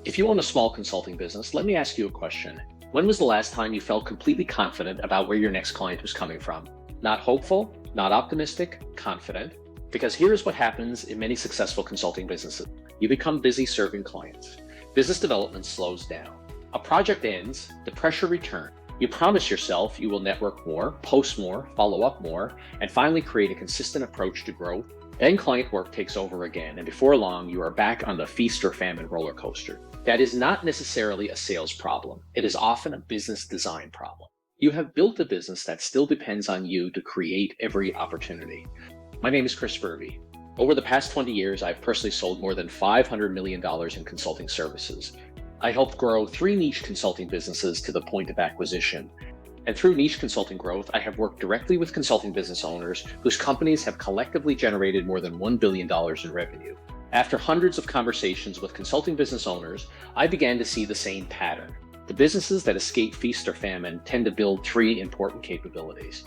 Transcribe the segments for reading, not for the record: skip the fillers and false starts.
If you own a small consulting business, let me ask you a question. When was the last time you felt completely confident about where your next client was coming from? Not hopeful, not optimistic, confident. Because here's what happens in many successful consulting businesses. You become busy serving clients. Business development slows down. A project ends, the pressure returns. You promise yourself you will network more, post more, follow up more, and finally create a consistent approach to growth. Then client work takes over again, and before long, you are back on the feast or famine roller coaster. That is not necessarily a sales problem. It is often a business design problem. You have built a business that still depends on you to create every opportunity. My name is Chris Burby. Over the past 20 years, I've personally sold more than $500 million in consulting services. I helped grow 3 niche consulting businesses to the point of acquisition. And through niche consulting growth, I have worked directly with consulting business owners whose companies have collectively generated more than $1 billion in revenue. After hundreds of conversations with consulting business owners, I began to see the same pattern. The businesses that escape feast or famine tend to build 3 important capabilities: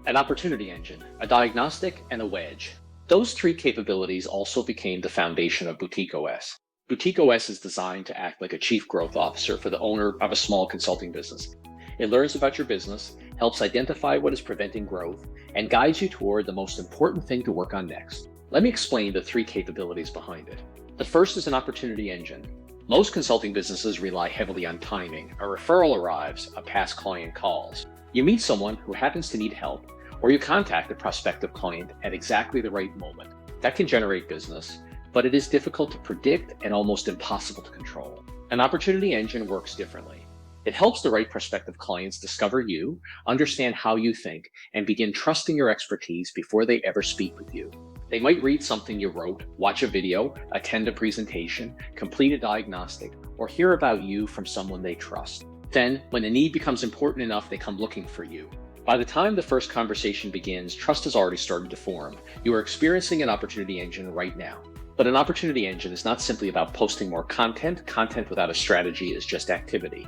an opportunity engine, a diagnostic, and a wedge. Those 3 capabilities also became the foundation of BoutiqueOS. BoutiqueOS is designed to act like a chief growth officer for the owner of a small consulting business. It learns about your business, helps identify what is preventing growth, and guides you toward the most important thing to work on next. Let me explain the 3 capabilities behind it. The first is an opportunity engine. Most consulting businesses rely heavily on timing. A referral arrives, a past client calls. You meet someone who happens to need help, or you contact a prospective client at exactly the right moment. That can generate business, but it is difficult to predict and almost impossible to control. An opportunity engine works differently. It helps the right prospective clients discover you, understand how you think, and begin trusting your expertise before they ever speak with you. They might read something you wrote, watch a video, attend a presentation, complete a diagnostic, or hear about you from someone they trust. Then, when the need becomes important enough, they come looking for you. By the time the first conversation begins, trust has already started to form. You are experiencing an opportunity engine right now. But an opportunity engine is not simply about posting more content. Content without a strategy is just activity.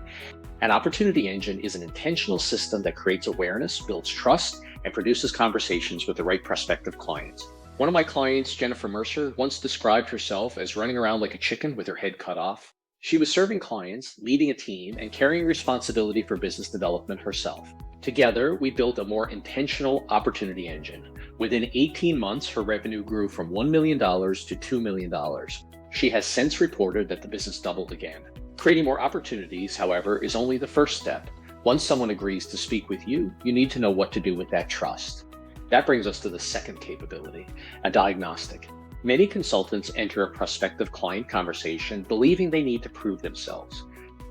An opportunity engine is an intentional system that creates awareness, builds trust, and produces conversations with the right prospective clients. One of my clients, Jennifer Mercer, once described herself as running around like a chicken with her head cut off. She was serving clients, leading a team, and carrying responsibility for business development herself. Together, we built a more intentional opportunity engine. Within 18 months, her revenue grew from $1 million to $2 million. She has since reported that the business doubled again. Creating more opportunities, however, is only the first step. Once someone agrees to speak with you, you need to know what to do with that trust. That brings us to the second capability, a diagnostic. Many consultants enter a prospective client conversation believing they need to prove themselves.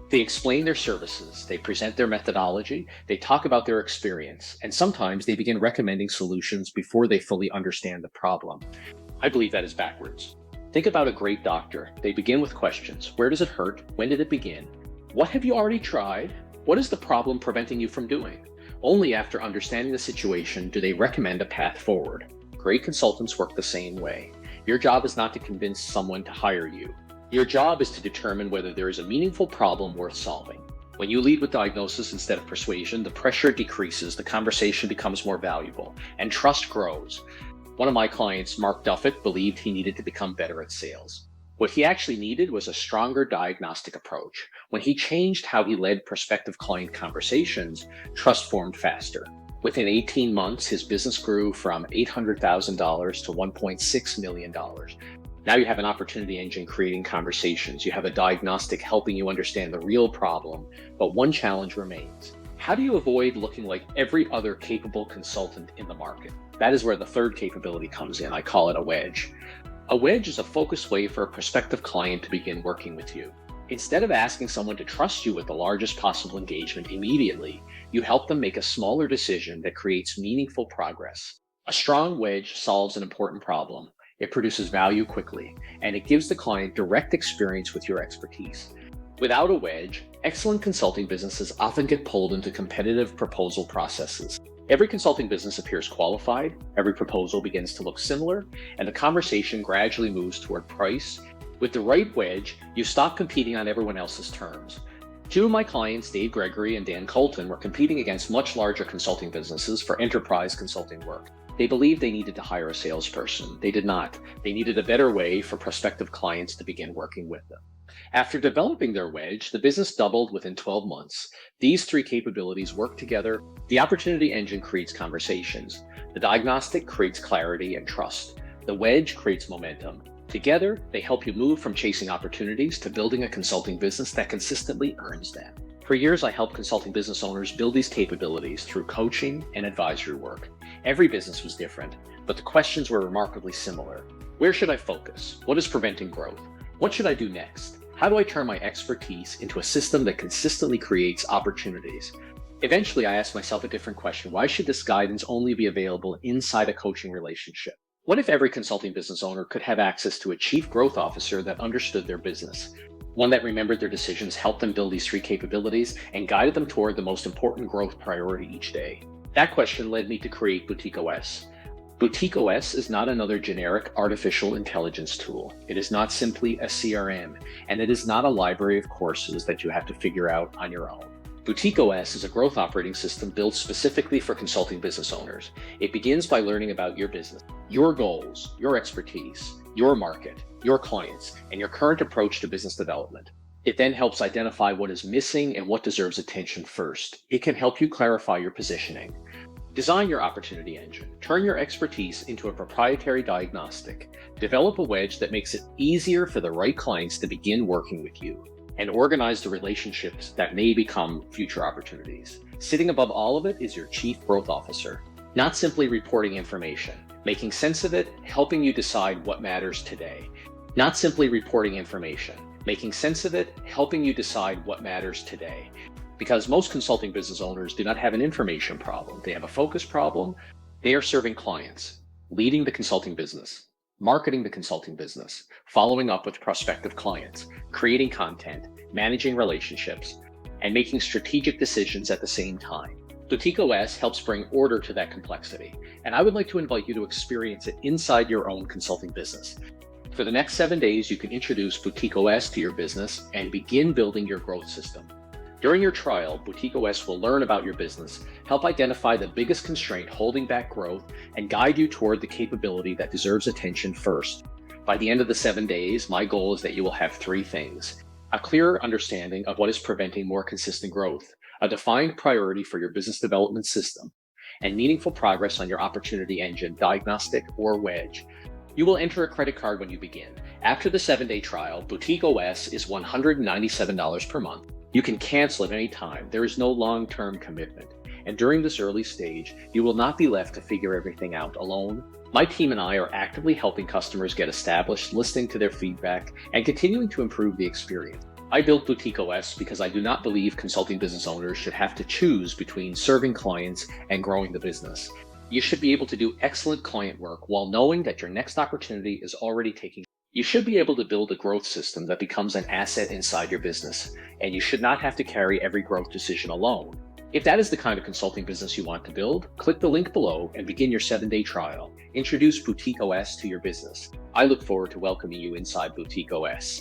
They explain their services, they present their methodology, they talk about their experience, and sometimes they begin recommending solutions before they fully understand the problem. I believe that is backwards. Think about a great doctor. They begin with questions. Where does it hurt? When did it begin? What have you already tried? What is the problem preventing you from doing? Only after understanding the situation do they recommend a path forward. Great consultants work the same way. Your job is not to convince someone to hire you. Your job is to determine whether there is a meaningful problem worth solving. When you lead with diagnosis instead of persuasion, the pressure decreases, the conversation becomes more valuable, and trust grows. One of my clients, Mark Duffett, believed he needed to become better at sales. What he actually needed was a stronger diagnostic approach. When he changed how he led prospective client conversations, trust formed faster. Within 18 months, his business grew from $800,000 to $1.6 million. Now you have an opportunity engine creating conversations. You have a diagnostic helping you understand the real problem, but one challenge remains. How do you avoid looking like every other capable consultant in the market? That is where the third capability comes in. I call it a wedge. A wedge is a focused way for a prospective client to begin working with you. Instead of asking someone to trust you with the largest possible engagement immediately, you help them make a smaller decision that creates meaningful progress. A strong wedge solves an important problem. It produces value quickly, and it gives the client direct experience with your expertise. Without a wedge, excellent consulting businesses often get pulled into competitive proposal processes. Every consulting business appears qualified, every proposal begins to look similar, and the conversation gradually moves toward price. With the right wedge, you stop competing on everyone else's terms. 2 of my clients, Dave Gregory and Dan Colton, were competing against much larger consulting businesses for enterprise consulting work. They believed they needed to hire a salesperson. They did not. They needed a better way for prospective clients to begin working with them. After developing their wedge, the business doubled within 12 months. These three capabilities work together. The opportunity engine creates conversations. The diagnostic creates clarity and trust. The wedge creates momentum. Together, they help you move from chasing opportunities to building a consulting business that consistently earns them. For years, I helped consulting business owners build these capabilities through coaching and advisory work. Every business was different, but the questions were remarkably similar. Where should I focus? What is preventing growth? What should I do next? How do I turn my expertise into a system that consistently creates opportunities? Eventually, I asked myself a different question. Why should this guidance only be available inside a coaching relationship? What if every consulting business owner could have access to a chief growth officer that understood their business? One that remembered their decisions, helped them build these three capabilities, and guided them toward the most important growth priority each day. That question led me to create BoutiqueOS. BoutiqueOS is not another generic artificial intelligence tool. It is not simply a CRM, and it is not a library of courses that you have to figure out on your own. BoutiqueOS is a growth operating system built specifically for consulting business owners. It begins by learning about your business, your goals, your expertise, your market, your clients, and your current approach to business development. It then helps identify what is missing and what deserves attention first. It can help you clarify your positioning. Design your opportunity engine. Turn your expertise into a proprietary diagnostic. Develop a wedge that makes it easier for the right clients to begin working with you. And organize the relationships that may become future opportunities. Sitting above all of it is your chief growth officer, not simply reporting information, making sense of it, helping you decide what matters today. Not simply reporting information, making sense of it, helping you decide what matters today. Because most consulting business owners do not have an information problem. They have a focus problem. They are serving clients, leading the consulting business, marketing the consulting business, following up with prospective clients, creating content, managing relationships, and making strategic decisions at the same time. BoutiqueOS helps bring order to that complexity, and I would like to invite you to experience it inside your own consulting business. For the next 7 days, you can introduce BoutiqueOS to your business and begin building your growth system. During your trial, BoutiqueOS will learn about your business, help identify the biggest constraint holding back growth, and guide you toward the capability that deserves attention first. By the end of the 7 days, my goal is that you will have 3 things: a clearer understanding of what is preventing more consistent growth, a defined priority for your business development system, and meaningful progress on your opportunity engine, Diagnostic or Wedge. You will enter a credit card when you begin. After the 7-day trial, BoutiqueOS is $197 per month. You can cancel at any time. There is no long-term commitment. And during this early stage, you will not be left to figure everything out alone. My team and I are actively helping customers get established, listening to their feedback, and continuing to improve the experience. I built BoutiqueOS because I do not believe consulting business owners should have to choose between serving clients and growing the business. You should be able to do excellent client work while knowing that your next opportunity is already taking. You should be able to build a growth system that becomes an asset inside your business, and you should not have to carry every growth decision alone. If that is the kind of consulting business you want to build, click the link below and begin your 7-day trial. Introduce BoutiqueOS to your business. I look forward to welcoming you inside BoutiqueOS.